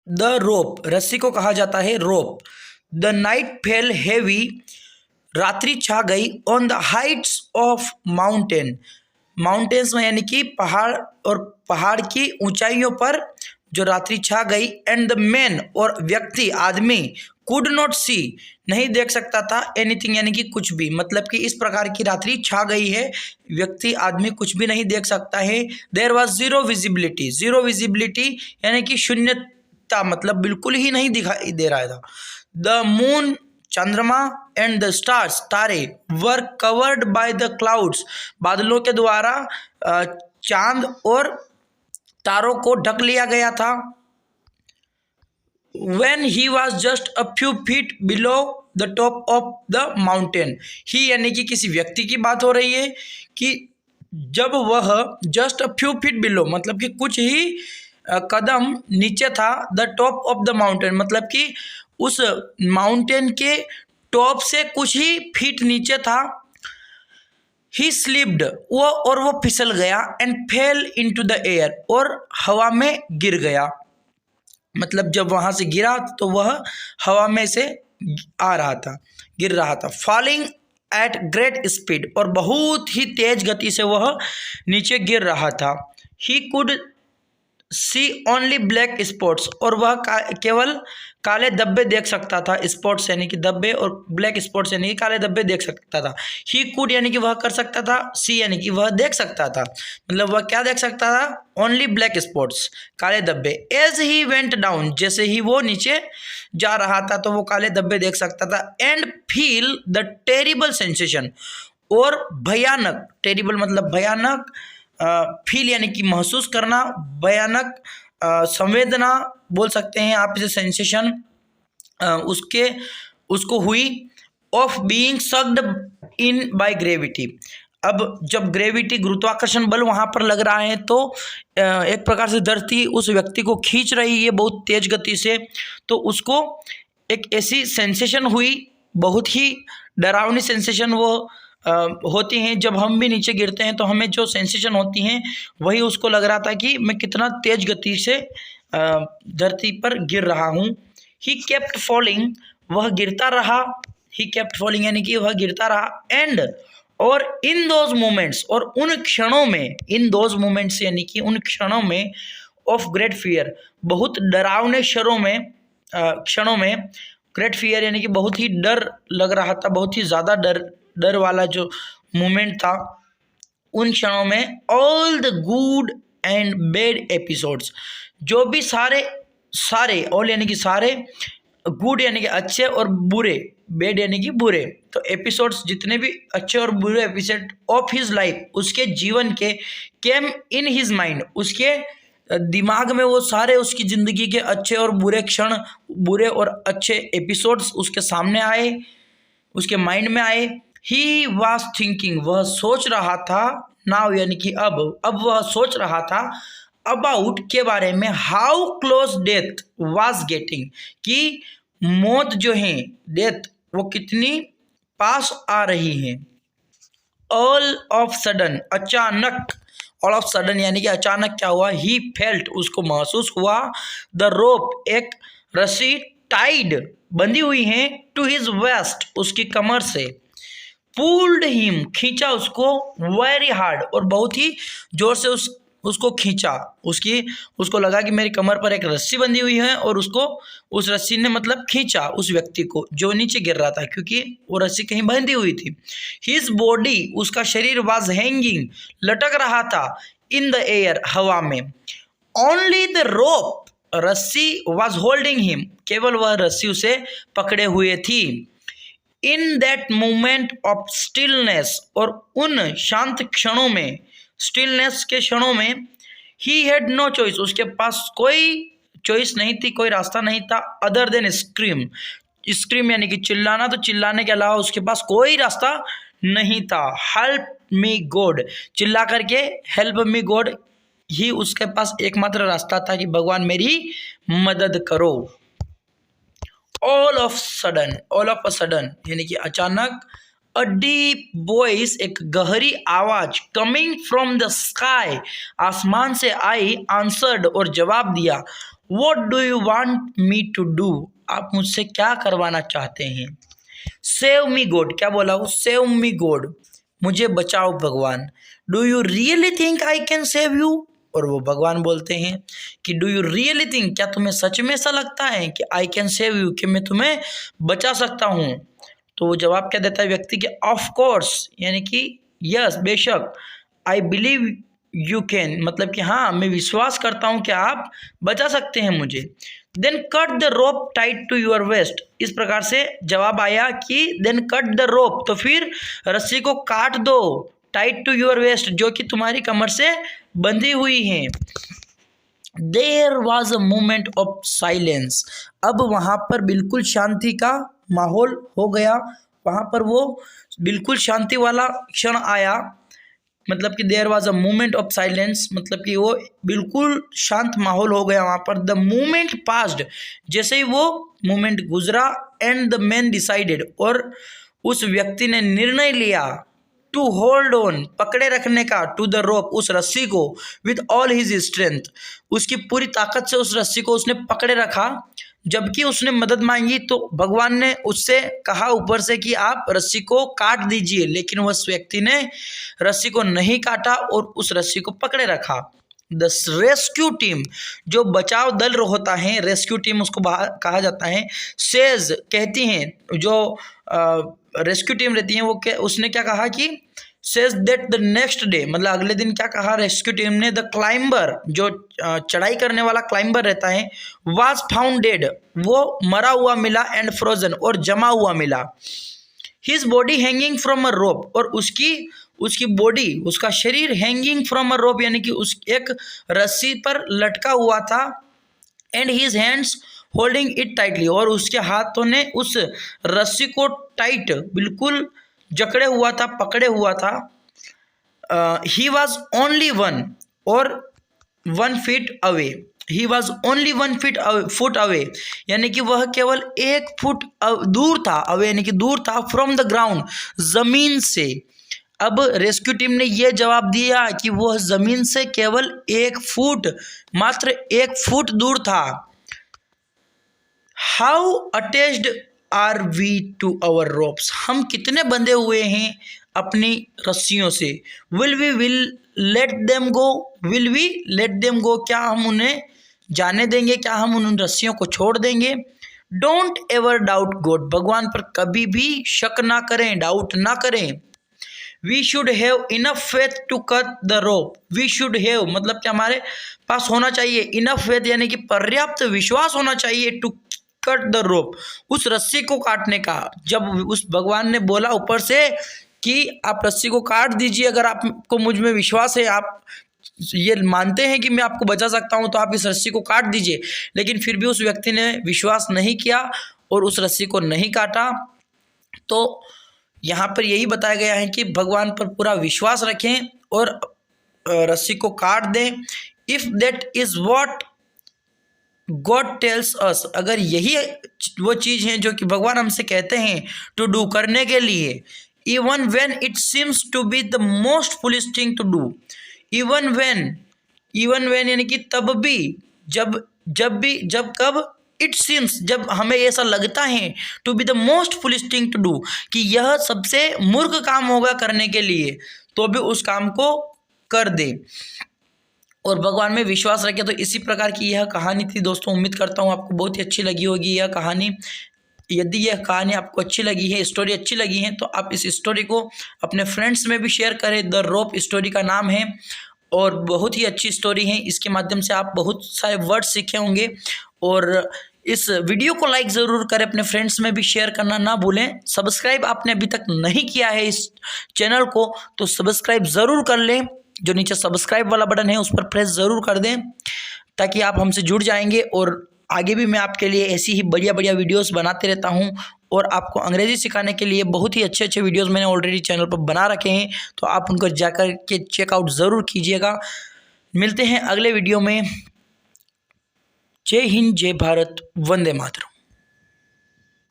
The rope, रस्सी को कहा जाता है रोप। द नाइट फेल हेवी, रात्रि छा गई। On the Heights of mountain, mountains में यानी कि पहाड़, और पहाड़ की ऊंचाइयों पर जो रात्रि छा गई। एंड द मैन, और व्यक्ति आदमी, कुड नॉट सी, नहीं देख सकता था। एनीथिंग यानी कि कुछ भी, मतलब कि इस प्रकार की रात्रि छा गई है, व्यक्ति आदमी कुछ भी नहीं देख सकता है। There was zero visibility, zero visibility यानी कि शून्यता, मतलब बिल्कुल ही नहीं दिखाई दे रहा था। द मून, चंद्रमा, एंड द स्टार्स, तारे, वर कवर्ड बाय द क्लाउड्स, बादलों के द्वारा चांद और तारों को ढक लिया गया था। When he was just a few feet below the top of the mountain, he यानी कि किसी व्यक्ति की बात हो रही है कि जब वह just a few feet below, मतलब कि कुछ ही कदम नीचे था, the top of the mountain, मतलब कि उस माउंटेन के टॉप से कुछ ही फीट नीचे था। ही स्लिप्ड, वो फिसल गया। And fail into the air, और हवा में गिर गया, मतलब जब वहां से गिरा तो वह हवा में से आ रहा था, गिर रहा था। फॉलिंग एट ग्रेट स्पीड, और बहुत ही तेज गति से वह नीचे गिर रहा था। He could see only black spots, और वह केवल काले धब्बे देख सकता था। स्पॉट्स यानी कि धब्बे, और ब्लैक स्पॉट्स यानी कि काले धब्बे देख सकता था। ही कुड यानी कि वह कर सकता था, सी यानी कि वह देख सकता था, मतलब वह क्या देख सकता था, ओनली ब्लैक स्पॉट्स, काले धब्बे। एज ही वेंट डाउन, जैसे ही वो नीचे जा रहा था तो वो काले धब्बे देख सकता था। And feel the terrible sensation, और भयानक, टेरिबल मतलब भयानक, फील यानी कि महसूस करना, भयानक संवेदना बोल सकते हैं आप इसे, सेंसेशन उसको हुई। Of being sucked in by gravity, अब जब ग्रेविटी, गुरुत्वाकर्षण बल वहाँ पर लग रहा है तो एक प्रकार से धरती उस व्यक्ति को खींच रही है बहुत तेज गति से, तो उसको एक ऐसी सेंसेशन हुई, बहुत ही डरावनी सेंसेशन वो होती हैं। जब हम भी नीचे गिरते हैं तो हमें जो सेंसेशन होती हैं वही उसको लग रहा था कि मैं कितना तेज गति से धरती पर गिर रहा हूँ। ही केप्ट फॉलिंग, वह गिरता रहा। ही केप्ट फॉलिंग यानी कि वह गिरता रहा। एंड, और इन दोज मोमेंट्स, और उन क्षणों में, इन दोज मोमेंट्स यानी कि उन क्षणों में, ऑफ ग्रेट फियर, बहुत डरावने क्षणों में, ग्रेट फियर यानी कि बहुत ही डर लग रहा था, बहुत ही ज़्यादा डर वाला जो मोमेंट था, उन क्षणों में all the good and bad episodes, जो भी सारे ऑल यानी कि सारे, गुड यानी कि अच्छे और बुरे, बैड यानी कि बुरे, तो एपिसोड्स जितने भी अच्छे और बुरे एपिसोड ऑफ हिज लाइफ, उसके जीवन के, केम इन हिज माइंड, उसके दिमाग में वो सारे उसकी ज़िंदगी के अच्छे और बुरे क्षण, बुरे और अच्छे एपिसोड्स उसके सामने आए, उसके माइंड में आए। ही वॉज थिंकिंग, वह सोच रहा था, नाउ यानी कि अब वह सोच रहा था, अबाउट के बारे में, how close death was getting, कि मौत जो है, डेथ, वो कितनी पास आ रही है। ऑल ऑफ सडन, अचानक, ऑल ऑफ सडन यानी कि अचानक क्या हुआ, ही फेल्ट, उसको महसूस हुआ, द रोप, एक रस्सी, टाइड, बंधी हुई है, टू हिज वेस्ट, उसकी कमर से, पुल्ड हिम, खींचा उसको, वेरी हार्ड, और बहुत ही जोर से उसको खींचा, उसको लगा कि मेरी कमर पर एक रस्सी बंधी हुई है, और उसको उस रस्सी ने मतलब खींचा उस व्यक्ति को जो नीचे गिर रहा था, क्योंकि वो रस्सी कहीं बंधी हुई थी। हिज बॉडी, उसका शरीर, वाज हैंगिंग, लटक रहा था, इन द एयर, हवा में। ओनली द रोप, रस्सी, वाज होल्डिंग हिम, केवल वह रस्सी उसे पकड़े हुए थी। In that moment of stillness, और उन शांत क्षणों में, स्टिलनेस के क्षणों में, ही हैड नो चॉइस, उसके पास कोई चॉइस नहीं थी, कोई रास्ता नहीं था, अदर देन स्क्रीम, स्क्रीम यानी कि चिल्लाना, तो चिल्लाने के अलावा उसके पास कोई रास्ता नहीं था। हेल्प मी गॉड, चिल्ला करके हेल्प मी गॉड, ही उसके पास एकमात्र रास्ता था कि भगवान मेरी मदद करो। ऑल ऑफ अ सडन यानी कि अचानक, अ डीप वॉइस, एक गहरी आवाज, कमिंग फ्रॉम द स्काई, आसमान से आई, आंसर्ड, और जवाब दिया, what do you want me to do, आप मुझसे क्या करवाना चाहते हैं। सेव मी गॉड, क्या बोला वो, सेव मी गॉड, मुझे बचाओ भगवान। Do you really think I can save you, और वो भगवान बोलते हैं कि डू यू रियली थिंक, क्या तुम्हें सच में ऐसा लगता है कि आई कैन सेव यू, कि मैं तुम्हें बचा सकता हूँ। तो वो जवाब क्या देता है व्यक्ति के, ऑफ कोर्स, यानी कि यस, बेशक, आई बिलीव यू कैन, मतलब कि हाँ मैं विश्वास करता हूँ कि आप बचा सकते हैं मुझे। Then cut the rope tight to your waist, इस प्रकार से जवाब आया कि देन कट द रोप, तो फिर रस्सी को काट दो, टाइट टू योर वेस्ट, जो कि तुम्हारी कमर से बंधी हुई है। There was a moment of silence, अब वहाँ पर बिल्कुल शांति का माहौल हो गया, वहाँ पर वो बिल्कुल शांति वाला क्षण आया, मतलब कि there was a moment of silence, मतलब कि वो बिल्कुल शांत माहौल हो गया वहाँ पर। द मोमेंट पास्ड, जैसे ही वो मोमेंट गुजरा, एंड द मैन डिसाइडेड, और उस व्यक्ति ने निर्णय लिया, टू होल्ड ऑन, पकड़े रखने का, टू द रोप, उस रस्सी को, विद ऑल हिज स्ट्रेंथ, उसकी पूरी ताकत से उस रस्सी को उसने पकड़े रखा। जबकि उसने मदद मांगी तो भगवान ने उससे कहा ऊपर से कि आप रस्सी को काट दीजिए, लेकिन उस व्यक्ति ने रस्सी को नहीं काटा और उस रस्सी को पकड़े रखा। द रेस्क्यू टीम, जो बचाव दल होता है, रेस्क्यू टीम उसको कहा जाता है, सेज, कहती हैं, जो रेस्क्यू टीम रहती है वो उसने क्या कहा कि says that the next day, मतलब अगले दिन क्या कहा रेस्क्यू टीम ने, द क्लाइंबर, जो चढ़ाई करने वाला क्लाइंबर रहता है, वाज फाउंड डेड, वो मरा हुआ मिला, एंड फ्रोजन, और जमा हुआ मिला, his body hanging from a rope, और उसकी बॉडी, उसका शरीर हैंगिंग फ्रॉम अ रोप, यानी कि उस एक रस्सी पर लटका हुआ था, and his hands holding it tightly, और उसके हाथों ने उस रस्सी को टाइट, बिल्कुल जकड़े हुआ था, पकड़े हुआ था। ही वॉज ओनली वन, और 1 feet away, he was only 1 foot away, यानी कि वह केवल 1 फुट दूर था, अवे यानी कि दूर था, फ्रॉम द ग्राउंड, जमीन से। अब रेस्क्यू टीम ने यह जवाब दिया कि वह जमीन से केवल 1 फुट, मात्र 1 फुट दूर था। How attached are we to our ropes, हम कितने बंधे हुए हैं अपनी रस्सियों से। Will we let them go, will we let them go, क्या हम उन्हें जाने देंगे, क्या हम उन रस्सियों को छोड़ देंगे। डोंट एवर डाउट गॉड, भगवान पर कभी भी शक ना करें, डाउट ना करें। We should have enough faith to cut the rope, we should have मतलब कि हमारे पास होना चाहिए, इनफ फेथ यानी कि पर्याप्त विश्वास होना चाहिए, टू कट द रोप, उस रस्सी को काटने का। जब उस भगवान ने बोला ऊपर से कि आप रस्सी को काट दीजिए, अगर आपको मुझ में विश्वास है, आप ये मानते हैं कि मैं आपको बचा सकता हूं, तो आप इस रस्सी को काट दीजिए, लेकिन फिर भी उस व्यक्ति ने विश्वास नहीं किया और उस रस्सी को नहीं काटा। तो यहाँ पर यही बताया गया है कि भगवान पर पूरा विश्वास रखें और रस्सी को काट दें। If that is what God tells us, अगर यही वो चीज़ है जो कि भगवान हमसे कहते हैं टू डू, करने के लिए, even when it seems to be the most foolish thing to do, even when यानी कि तब भी, जब कब, इट सीम्स जब हमें ऐसा लगता है, to be the most foolish thing to do, कि यह सबसे मूर्ख काम होगा करने के लिए, तो भी उस काम को कर दे और भगवान में विश्वास रखे। तो इसी प्रकार की यह कहानी थी दोस्तों। उम्मीद करता हूँ आपको बहुत ही अच्छी लगी होगी यह कहानी। यदि यह कहानी आपको अच्छी लगी है, स्टोरी अच्छी लगी है, तो आप इस स्टोरी को अपने फ्रेंड्स में भी शेयर करें। द रोप स्टोरी का नाम है और बहुत ही अच्छी स्टोरी है। इसके माध्यम से आप बहुत सारे वर्ड सीखे होंगे और इस वीडियो को लाइक ज़रूर करें, अपने फ्रेंड्स में भी शेयर करना ना भूलें। सब्सक्राइब आपने अभी तक नहीं किया है इस चैनल को तो सब्सक्राइब ज़रूर कर लें। जो नीचे सब्सक्राइब वाला बटन है उस पर प्रेस ज़रूर कर दें ताकि आप हमसे जुड़ जाएंगे और आगे भी मैं आपके लिए ऐसी ही बढ़िया बढ़िया वीडियोस बनाते रहता हूं और आपको अंग्रेज़ी सिखाने के लिए बहुत ही अच्छे अच्छे वीडियोस मैंने ऑलरेडी चैनल पर बना रखे हैं, तो आप उनको जाकर के चेकआउट ज़रूर कीजिएगा। मिलते हैं अगले वीडियो में। जय हिंद, जय भारत, वंदे मातरम।